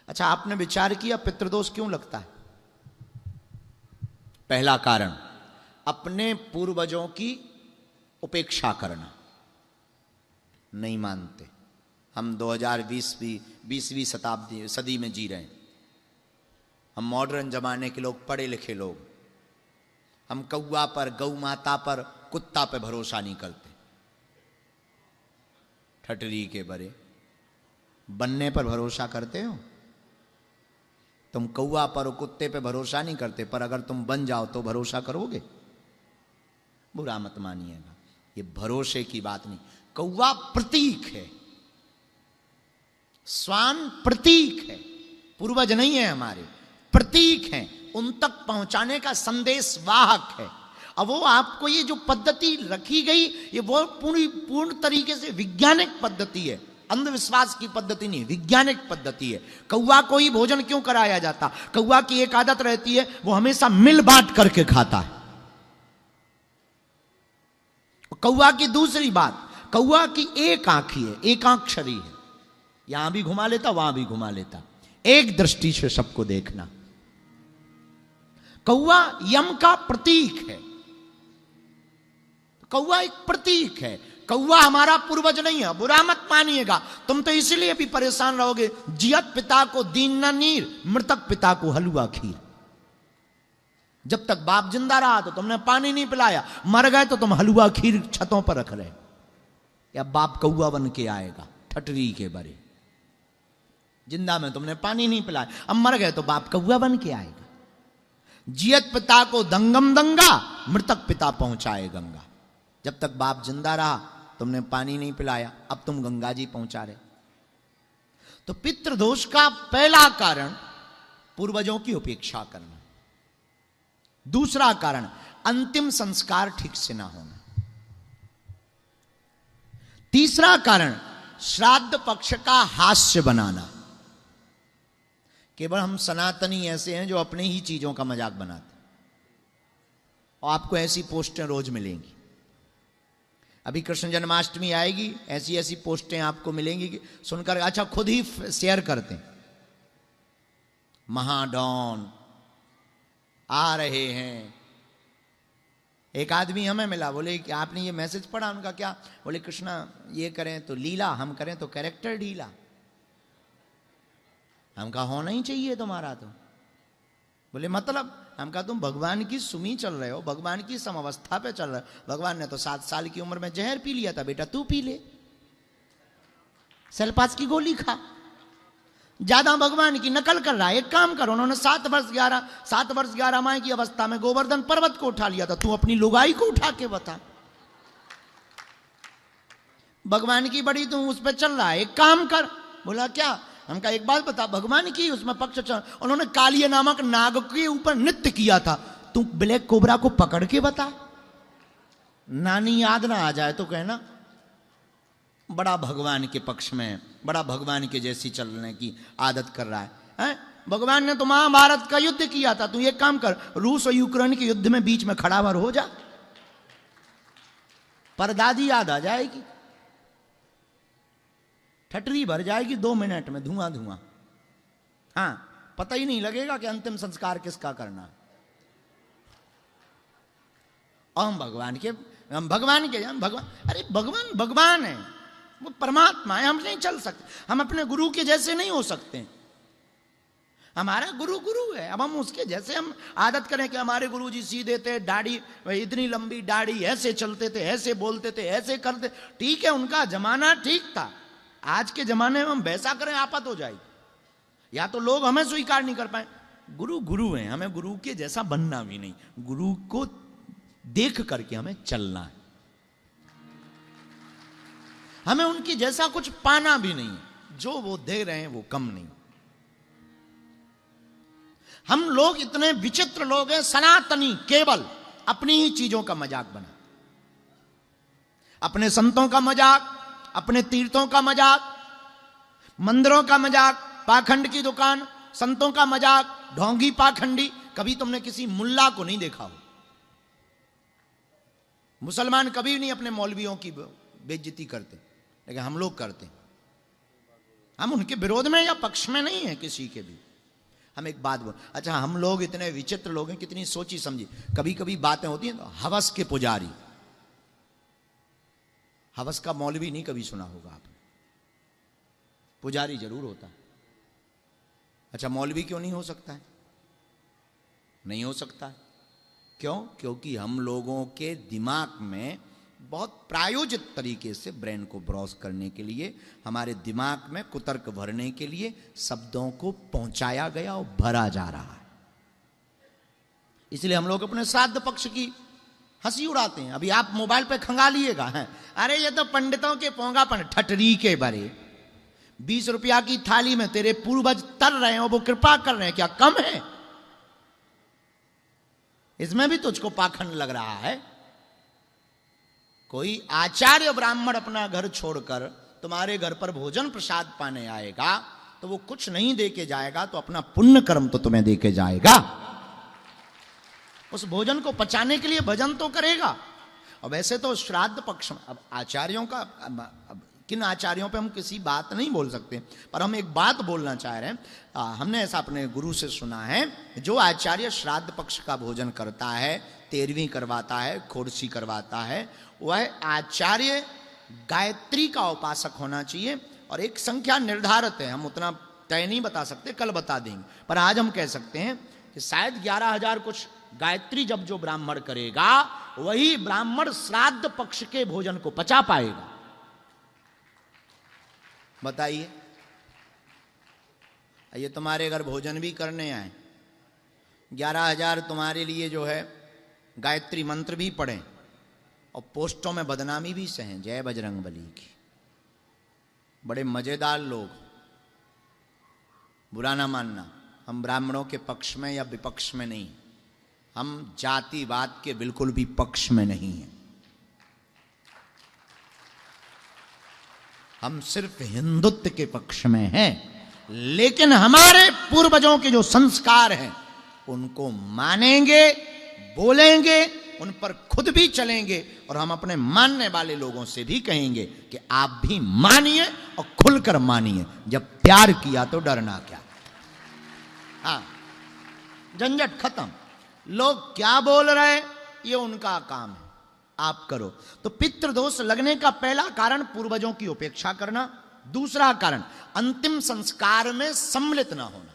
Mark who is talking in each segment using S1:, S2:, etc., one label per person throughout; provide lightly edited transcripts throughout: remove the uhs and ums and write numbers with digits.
S1: अच्छा, आपने विचार किया पितृदोष क्यों लगता है? पहला कारण, अपने पूर्वजों की उपेक्षा करना। नहीं मानते। हम 2020वीं सदी में जी रहे हैं। हम मॉडर्न जमाने के लोग, पढ़े लिखे लोग। हम कौवा पर, गौ माता पर, कुत्ता पे भरोसा नहीं करते। ठटरी के बरे बनने पर भरोसा करते हो? तुम कौवा पर और कुत्ते पे भरोसा नहीं करते, पर अगर तुम बन जाओ तो भरोसा करोगे? बुरा मत मानिएगा, ये भरोसे की बात नहीं। कौवा प्रतीक है, श्वान प्रतीक है, पूर्वज नहीं है हमारे, प्रतीक है, उन तक पहुंचाने का संदेश वाहक है। अब वो आपको ये जो पद्धति रखी गई, ये वो पूर्ण तरीके से वैज्ञानिक पद्धति है, अंधविश्वास की पद्धति नहीं, वैज्ञानिक पद्धति है। कौवा को ही भोजन क्यों कराया जाता? कौवा की एक आदत रहती है, वो हमेशा मिल बांट करके खाता है। कौवा की दूसरी बात, कौवा की एक आंखी है, एकाक्षरी है, यहां भी घुमा लेता, वहां भी घुमा लेता, एक दृष्टि से सबको देखना। कौवा यम का प्रतीक है, कौवा एक प्रतीक है। कौवा हमारा पूर्वज नहीं है, बुरा मत मानिएगा। तुम तो इसलिए भी परेशान रहोगे, जियत पिता को दीन न नीर, मृतक पिता को हलवा खीर। जब तक बाप जिंदा रहा तो तुमने पानी नहीं पिलाया, मर गए तो तुम हलवा खीर छतों पर रख रहे। या बाप कौवा बन के आएगा, ठटरी के बरे। जिंदा में तुमने पानी नहीं पिलाया, अब मर गए तो बाप कौवा बन के आएगा। जियत पिता को दंगम दंगा, मृतक पिता पहुंचाए गंगा। जब तक बाप जिंदा रहा तुमने पानी नहीं पिलाया, अब तुम गंगा जी पहुंचा रहे। तो पितृदोष का पहला कारण पूर्वजों की उपेक्षा करना। दूसरा कारण, अंतिम संस्कार ठीक से ना होना। तीसरा कारण, श्राद्ध पक्ष का हास्य बनाना। केवल हम सनातनी ऐसे हैं जो अपने ही चीजों का मजाक बनाते, और आपको ऐसी पोस्टें रोज मिलेंगी। अभी कृष्ण जन्माष्टमी आएगी, ऐसी ऐसी पोस्टें आपको मिलेंगी कि सुनकर अच्छा खुद ही शेयर करते हैं। महाडॉन आ रहे हैं। एक आदमी हमें मिला, बोले कि आपने ये मैसेज पढ़ा? उनका क्या? बोले कृष्णा ये करें तो लीला, हम करें तो कैरेक्टर ढीला। हम कहा होना ही चाहिए तुम्हारा तो। बोले मतलब? हम कहा तुम भगवान की सुमी चल रहे हो, भगवान की समवस्था पे चल रहे हो। भगवान ने तो 7 साल की उम्र में जहर पी लिया था, बेटा तू पी ले, सेल्पास की गोली खा। ज्यादा भगवान की नकल कर रहा है। एक काम करो, उन्होंने 7 वर्ष 11 माह की अवस्था में गोवर्धन पर्वत को उठा लिया था, तू अपनी लुगाई को उठा के बता। भगवान की बड़ी तू उस पर चल रहा है, एक काम कर। बोला क्या? हम कहा एक बात बता, भगवान की उसमें पक्ष चल, उन्होंने कालिया नामक नाग के ऊपर नृत्य किया था, तू ब्लैक कोबरा को पकड़ के बता। नानी याद ना आ जाए तो कहना बड़ा भगवान के पक्ष में, बड़ा भगवान के जैसी चलने की आदत कर रहा है? भगवान ने तो महाभारत का युद्ध किया था, तू एक काम कर, रूस और यूक्रेन के युद्ध में बीच में खड़ा भर हो जा, परदादी याद आ जाएगी, ठटरी भर जाएगी 2 मिनट में, धुआं धुआं। हाँ, पता ही नहीं लगेगा कि अंतिम संस्कार किसका करना है। हम भगवान के भगवान, अरे भगवान भगवान है, वो परमात्मा है, हम नहीं चल सकते। हम अपने गुरु के जैसे नहीं हो सकते। हमारा गुरु गुरु है, अब हम उसके जैसे हम आदत करें कि हमारे गुरु जी सीधे थे, दाढ़ी इतनी लंबी दाढ़ी, ऐसे चलते थे, ऐसे बोलते थे, ऐसे करते। ठीक है, उनका जमाना ठीक था। आज के जमाने में हम वैसा करें आफत हो जाएगी। या तो लोग हमें स्वीकार नहीं कर पाए। गुरु गुरु हैं, हमें गुरु के जैसा बनना भी नहीं, गुरु को देख करके हमें चलना है। हमें उनकी जैसा कुछ पाना भी नहीं, जो वो दे रहे हैं वो कम नहीं। हम लोग इतने विचित्र लोग हैं, सनातनी केवल अपनी ही चीजों का मजाक बना, अपने संतों का मजाक, अपने तीर्थों का मजाक, मंदिरों का मजाक, पाखंड की दुकान, संतों का मजाक, ढोंगी पाखंडी। कभी तुमने किसी मुल्ला को नहीं देखा हो। मुसलमान कभी नहीं अपने मौलवियों की बेइज्जती करते, लेकिन हम लोग करते। हम उनके विरोध में या पक्ष में नहीं है किसी के भी। हम एक बात बोल, अच्छा हम लोग इतने विचित्र लोग हैं, कितनी सोची समझी कभी कभी बातें होती हैं तो हवस के पुजारी, हवस का मौलवी नहीं कभी सुना होगा आपने, पुजारी जरूर होता है। अच्छा मौलवी क्यों नहीं हो सकता है? नहीं हो सकता है। क्यों? क्योंकि हम लोगों के दिमाग में बहुत प्रायोजित तरीके से ब्रेन को ब्रॉस करने के लिए, हमारे दिमाग में कुतर्क भरने के लिए शब्दों को पहुंचाया गया और भरा जा रहा है। इसलिए हम लोग अपने श्राद्ध पक्ष की हंसी उड़ाते हैं। अभी आप मोबाइल पे खंगालिएगा, हैं अरे ये तो पंडितों के पोंगापन, ठटरी के बरे। 20 रुपया की थाली में तेरे पूर्वज तर रहे हैं और वो कृपा कर रहे हैं, क्या कम है? इसमें भी तुझको पाखंड लग रहा है? कोई आचार्य ब्राह्मण अपना घर छोड़कर तुम्हारे घर पर भोजन प्रसाद पाने आएगा तो वो कुछ नहीं दे के जाएगा, तो अपना पुण्य कर्म तो तुम्हें दे के जाएगा। उस भोजन को पचाने के लिए भजन तो करेगा। और वैसे तो श्राद्ध पक्ष में अब आचार्यों का, अब किन आचार्यों पे हम किसी बात नहीं बोल सकते, पर हम एक बात बोलना चाह रहे हैं। हमने ऐसा अपने गुरु से सुना है, जो आचार्य श्राद्ध पक्ष का भोजन करता है, 13वीं करवाता है, खोड़सी करवाता है, वह आचार्य गायत्री का उपासक होना चाहिए। और एक संख्या निर्धारित है, हम उतना तय नहीं बता सकते, कल बता देंगे, पर आज हम कह सकते हैं कि शायद 11,000 कुछ गायत्री जब जो ब्राह्मण करेगा वही ब्राह्मण श्राद्ध पक्ष के भोजन को पचा पाएगा। बताइए, ये तुम्हारे घर भोजन भी करने आए, 11,000 तुम्हारे लिए जो है गायत्री मंत्र भी पढ़ें और पोस्टों में बदनामी भी सहें, जय बजरंगबली की। बड़े मजेदार लोग, बुरा ना मानना, हम ब्राह्मणों के पक्ष में या विपक्ष में नहीं, हम जातिवाद के बिल्कुल भी पक्ष में नहीं हैं। हम सिर्फ हिंदुत्व के पक्ष में हैं, लेकिन हमारे पूर्वजों के जो संस्कार हैं उनको मानेंगे, बोलेंगे, उन पर खुद भी चलेंगे, और हम अपने मानने वाले लोगों से भी कहेंगे कि आप भी मानिए और खुलकर मानिए। जब प्यार किया तो डरना क्या। हाँ, झंझट खत्म। लोग क्या बोल रहे हैं ये उनका काम है, आप करो। तो पितृदोष लगने का पहला कारण पूर्वजों की उपेक्षा करना, दूसरा कारण अंतिम संस्कार में सम्मिलित ना होना।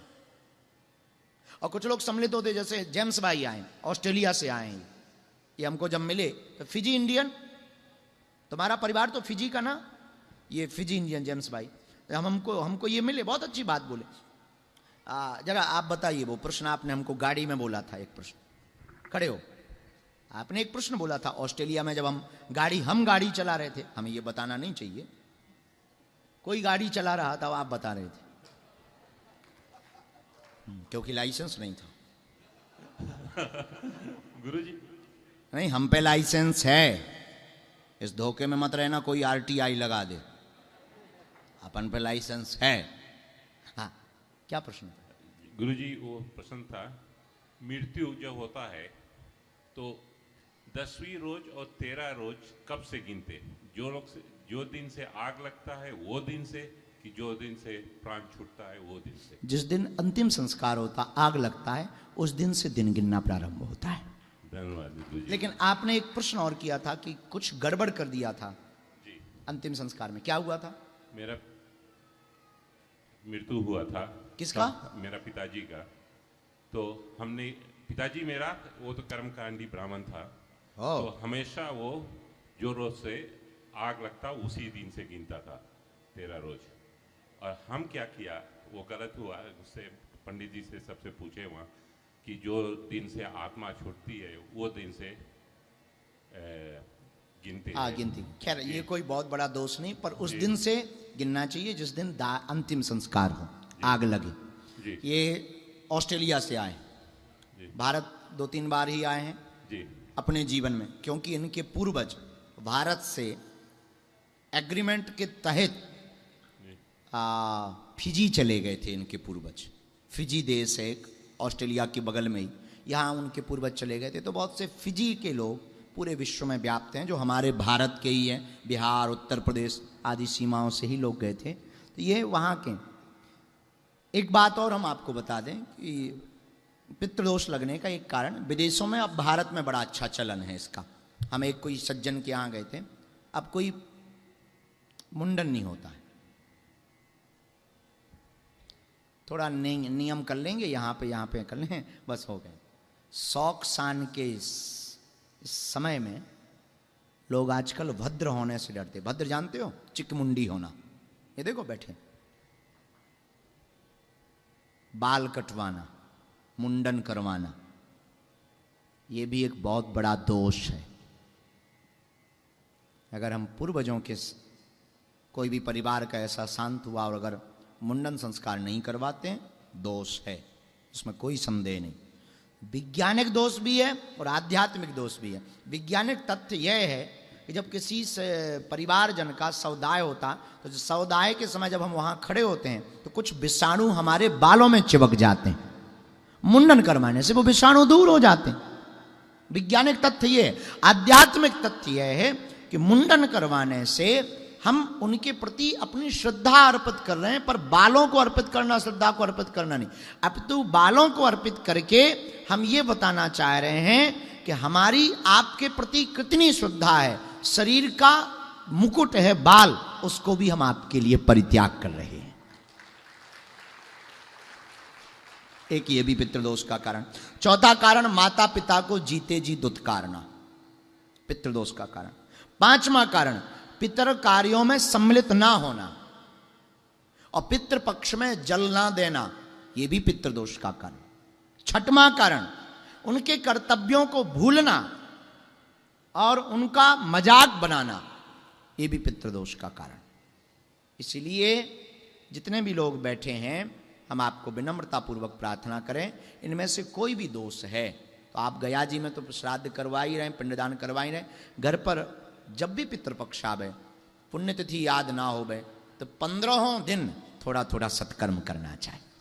S1: और कुछ लोग सम्मिलित होते, जैसे जेम्स भाई आए, ऑस्ट्रेलिया से आए, ये हमको जब मिले तो फिजी इंडियन, तुम्हारा परिवार तो फिजी का ना, ये फिजी इंडियन जेम्स भाई, हमको ये मिले, बहुत अच्छी बात बोले। जरा आप बताइए, वो प्रश्न आपने हमको गाड़ी में बोला था, एक प्रश्न, खड़े हो, आपने एक प्रश्न बोला था ऑस्ट्रेलिया में, जब हम गाड़ी चला रहे थे, हमें ये बताना नहीं चाहिए, कोई गाड़ी चला रहा था, आप बता रहे थे, क्योंकि लाइसेंस नहीं था।
S2: गुरुजी,
S1: नहीं, हम पे लाइसेंस है, इस धोखे में मत रहना कोई RTI लगा दे, अपन पे लाइसेंस है। हाँ, क्या प्रश्न था?
S2: गुरुजी, वो प्रश्न था, मृत्यु जब होता है तो 10वीं रोज और 13 रोज कब से गिनते? जो दिन से आग लगता है वो दिन से, कि जो दिन से प्राण छूटता है वो दिन से?
S1: जिस दिन अंतिम संस्कार होता, आग लगता है, उस दिन से दिन गिनना प्रारंभ होता है।
S2: धन्यवाद गुरुजी।
S1: लेकिन आपने एक प्रश्न और किया था कि कुछ गड़बड़ कर दिया था
S2: जी,
S1: अंतिम संस्कार में, क्या हुआ था?
S2: मेरा मृत्यु हुआ था।
S1: किसका?
S2: मेरा पिताजी का। तो हमने, पिताजी मेरा वो तो कर्मकांडी ब्राह्मण था, तो हमेशा वो जो रोज से आग लगता उसी दिन से गिनता था 13 रोज। और हम क्या किया, वो गलत हुआ, उससे पंडित जी से सबसे पूछे वहाँ कि जो दिन से आत्मा छूटती है वो दिन से गिनते हैं।
S1: गिनती। खैर ये कोई बहुत बड़ा दोष नहीं, पर उस दिन से गिनना चाहिए जिस दिन अंतिम संस्कार हो, आग लगे।
S2: जी।
S1: ये ऑस्ट्रेलिया से आए, भारत 2-3 बार ही आए हैं
S2: जी
S1: अपने जीवन में, क्योंकि इनके पूर्वज भारत से एग्रीमेंट के तहत फिजी चले गए थे। इनके पूर्वज, फिजी देश है एक ऑस्ट्रेलिया के बगल में ही, यहाँ उनके पूर्वज चले गए थे। तो बहुत से फिजी के लोग पूरे विश्व में व्याप्त हैं, जो हमारे भारत के ही हैं, बिहार, उत्तर प्रदेश आदि सीमाओं से ही लोग गए थे। तो ये वहाँ के। एक बात और हम आपको बता दें कि पितृदोष लगने का एक कारण, विदेशों में, अब भारत में बड़ा अच्छा चलन है इसका। हम एक कोई सज्जन के यहाँ गए थे, अब कोई मुंडन नहीं होता है, थोड़ा नियम कर लेंगे, यहाँ पे कर लें, बस हो गए। शौक शान के इस समय में लोग आजकल भद्र होने से डरते। भद्र जानते हो? चिकमुंडी होना। ये देखो बैठे, बाल कटवाना, मुंडन करवाना, ये भी एक बहुत बड़ा दोष है। अगर हम पूर्वजों के कोई भी परिवार का ऐसा शांत हुआ और अगर मुंडन संस्कार नहीं करवाते हैं, दोष है, उसमें कोई संदेह नहीं। वैज्ञानिक दोष भी है और आध्यात्मिक दोष भी है। वैज्ञानिक तथ्य यह है कि जब किसी से परिवारजन का सौदाय होता, तो सौदाय के समय जब हम वहां खड़े होते हैं तो कुछ विषाणु हमारे बालों में चिपक जाते हैं। मुंडन करवाने से वो विषाणु दूर हो जाते हैं। वैज्ञानिक तथ्य यह है। आध्यात्मिक तथ्य यह है कि मुंडन करवाने से हम उनके प्रति अपनी श्रद्धा अर्पित कर रहे हैं, पर बालों को अर्पित करना, श्रद्धा को अर्पित करना नहीं। अपितु बालों को अर्पित करके हम ये बताना चाह रहे हैं कि हमारी आपके प्रति कितनी श्रद्धा है। शरीर का मुकुट है बाल, उसको भी हम आपके लिए परित्याग कर रहे हैं। एक ये भी पितृदोष का कारण। चौथा कारण, माता पिता को जीते जी दुत्कारना, पितृदोष का कारण। पांचवा कारण, पितृ कार्यों में सम्मिलित ना होना और पितृपक्ष में जल ना देना, यह भी पितृदोष का कारण। छठवां कारण, उनके कर्तव्यों को भूलना और उनका मजाक बनाना, यह भी पितृदोष का कारण। इसलिए जितने भी लोग बैठे हैं, हम आपको विनम्रतापूर्वक प्रार्थना करें, इनमें से कोई भी दोष है तो आप गया जी में तो श्राद्ध करवा ही रहे, पिंडदान करवा ही रहे, घर पर जब भी पितृपक्ष आवे, पुण्यतिथि याद ना होवे, तो 15 दिन थोड़ा थोड़ा सत्कर्म करना चाहिए।